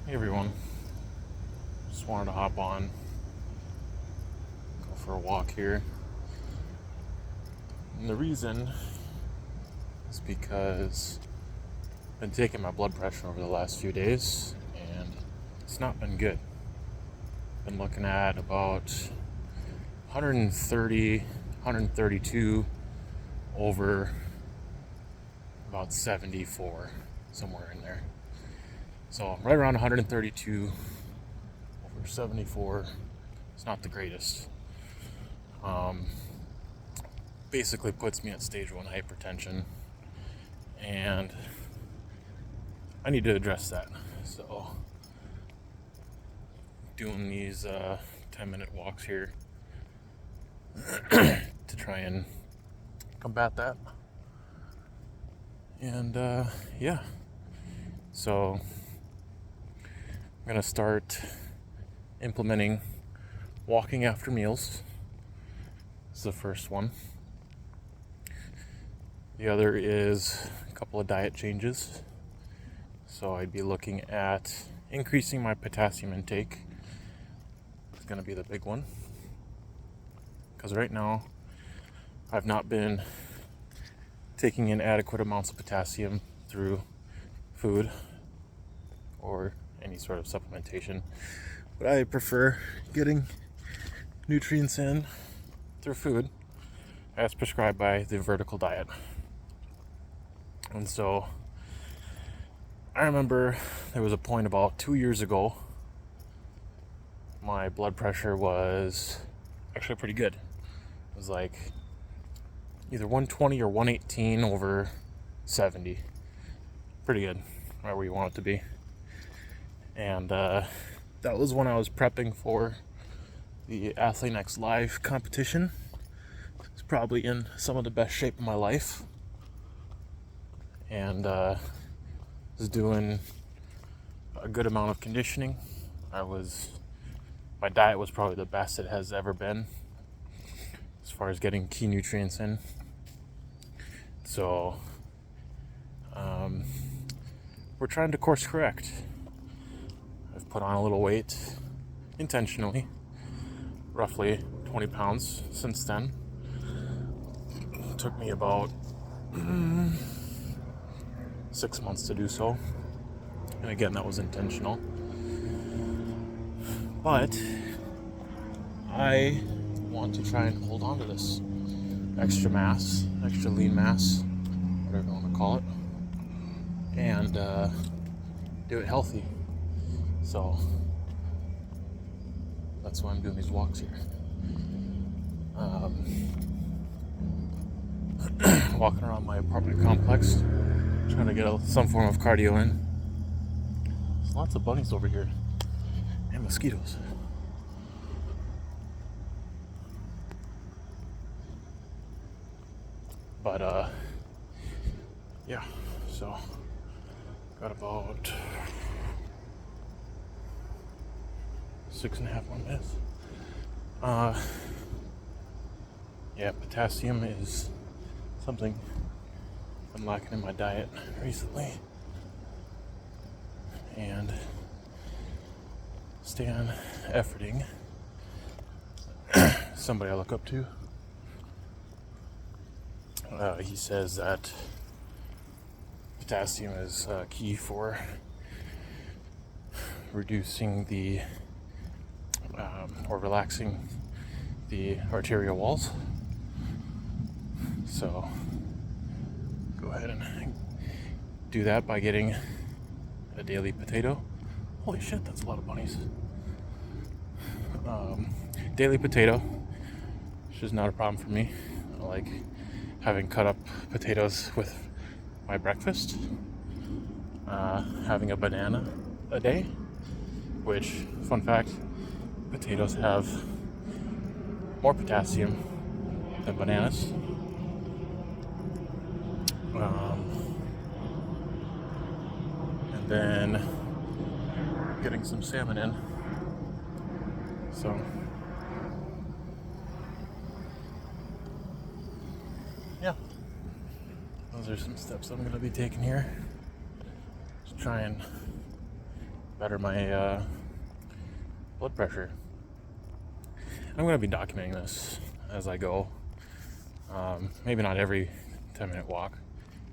Hey everyone, just wanted to hop on, go for a walk here. And the reason is because I've been taking my blood pressure over the last few days and it's not been good. Been looking at about 130, 132 over about 74, somewhere in there. So right around 132 over 74. It's not the greatest. Basically puts me at stage 1 hypertension, and I need to address that. So doing these 10-minute walks here to try and combat that. And yeah, so I'm gonna start implementing walking after meals. This is the first one. The other is a couple of diet changes. So I'd be looking at increasing my potassium intake. It's gonna be the big one, because right now I've not been taking in adequate amounts of potassium through food or any sort of supplementation, but I prefer getting nutrients in through food as prescribed by the vertical diet. And so I remember there was a point about 2 years ago, my blood pressure was actually pretty good. It was like either 120 or 118 over 70. Pretty good, right where you want it to be. And that was when I was prepping for the Athlete Next Live competition. It's probably in some of the best shape of my life. And was doing a good amount of conditioning. My diet was probably the best it has ever been as far as getting key nutrients in. So we're trying to course correct. I've put on a little weight intentionally, roughly 20 pounds since then. It took me about 6 months to do so. And again, that was intentional. But I want to try and hold on to this extra mass, extra lean mass, whatever you want to call it, and do it healthy. So that's why I'm doing these walks here. Walking around my apartment complex, trying to get some form of cardio in. There's lots of bunnies over here and mosquitoes. But yeah, so got about 6.5 more minutes. Yeah, potassium is something I'm lacking in my diet recently, and Stan Efferding, somebody I look up to, he says that potassium is key for reducing the or relaxing the arterial walls. So go ahead and do that by getting a daily potato. Holy shit, that's a lot of bunnies. Daily potato, which is not a problem for me. I like having cut up potatoes with my breakfast. Having a banana a day, which, fun fact, potatoes have more potassium than bananas. And then getting some salmon in. So yeah, those are some steps I'm going to be taking here to try and better my blood pressure. I'm going to be documenting this as I go. Maybe not every 10-minute walk.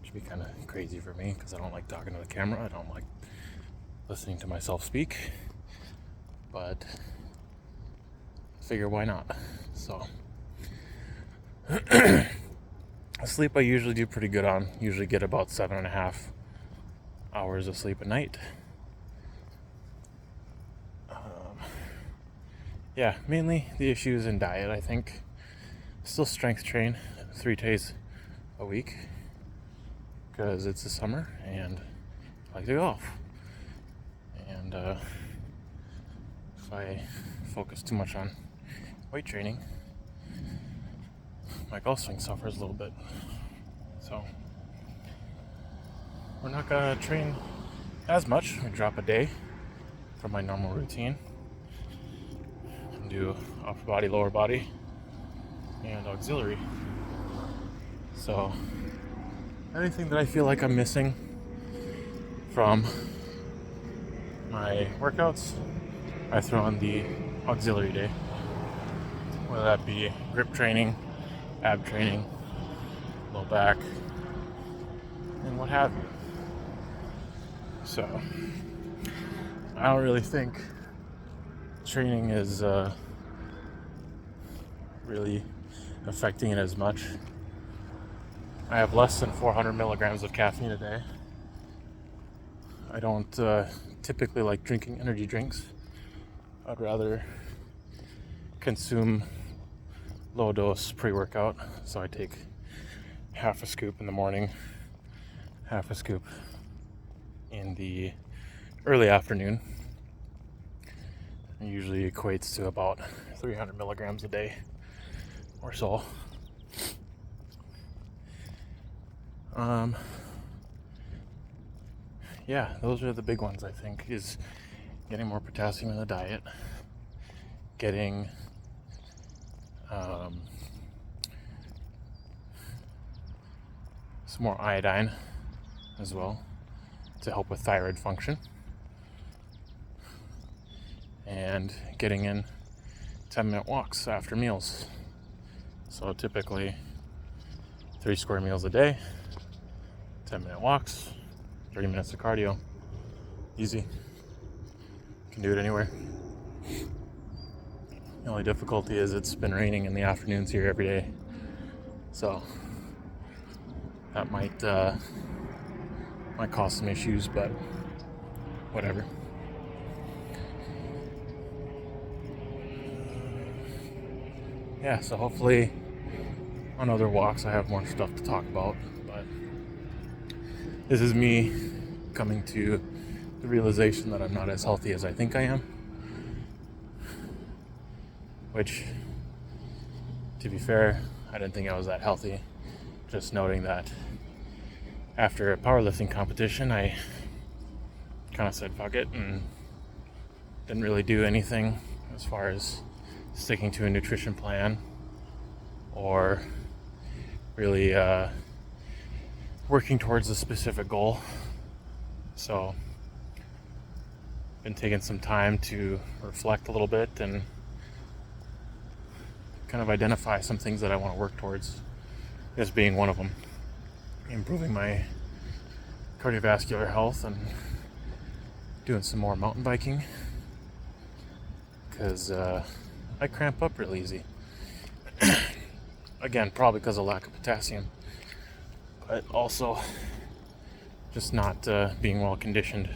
It should be kind of crazy for me because I don't like talking to the camera. I don't like listening to myself speak. But I figure why not? So sleep I usually do pretty good on. Usually get about 7.5 hours of sleep a night. Yeah, mainly the issue is in diet, I think. Still strength train 3 days a week because it's the summer and I like to golf. And if I focus too much on weight training, my golf swing suffers a little bit. So we're not gonna train as much. We drop a day from my normal routine and do upper body, lower body, and auxiliary. So anything that I feel like I'm missing from my workouts, I throw on the auxiliary day. Whether that be grip training, ab training, low back, and what have you. So I don't really think training is really affecting it as much. I have less than 400 milligrams of caffeine a day. I don't typically like drinking energy drinks. I'd rather consume low dose pre-workout. So I take half a scoop in the morning, half a scoop in the early afternoon. It usually equates to about 300 milligrams a day or so. Yeah, those are the big ones, I think, is getting more potassium in the diet, getting some more iodine as well to help with thyroid function, and getting in 10-minute walks after meals. So typically 3 square meals a day, 10-minute walks, 30 minutes of cardio. Easy. Can do it anywhere. The only difficulty is it's been raining in the afternoons here every day. So that might cause some issues, but whatever. Yeah, so hopefully on other walks I have more stuff to talk about, but this is me coming to the realization that I'm not as healthy as I think I am, which, to be fair, I didn't think I was that healthy. Just noting that after a powerlifting competition, I kind of said fuck it and didn't really do anything as far as sticking to a nutrition plan or really working towards a specific goal. So been taking some time to reflect a little bit and kind of identify some things that I want to work towards, this being one of them. Improving my cardiovascular health and doing some more mountain biking, because I cramp up real easy. Again, probably because of lack of potassium, but also just not being well conditioned.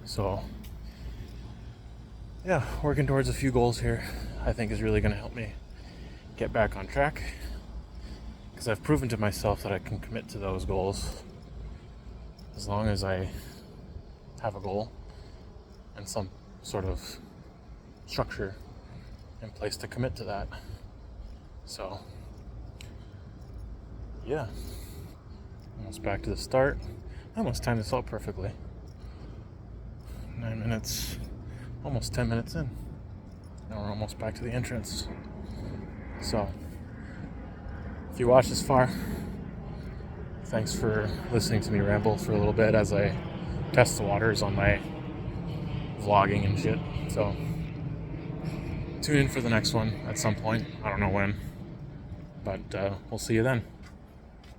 So yeah, working towards a few goals here I think is really going to help me get back on track, because I've proven to myself that I can commit to those goals as long as I have a goal and some sort of structure in place to commit to that. So yeah, almost back to the start. I almost timed this out perfectly. 9 minutes, almost 10 minutes in. Now we're almost back to the entrance. So if you watched this far, thanks for listening to me ramble for a little bit as I test the waters on my vlogging and shit. So tune in for the next one at some point. I don't know when, but we'll see you then.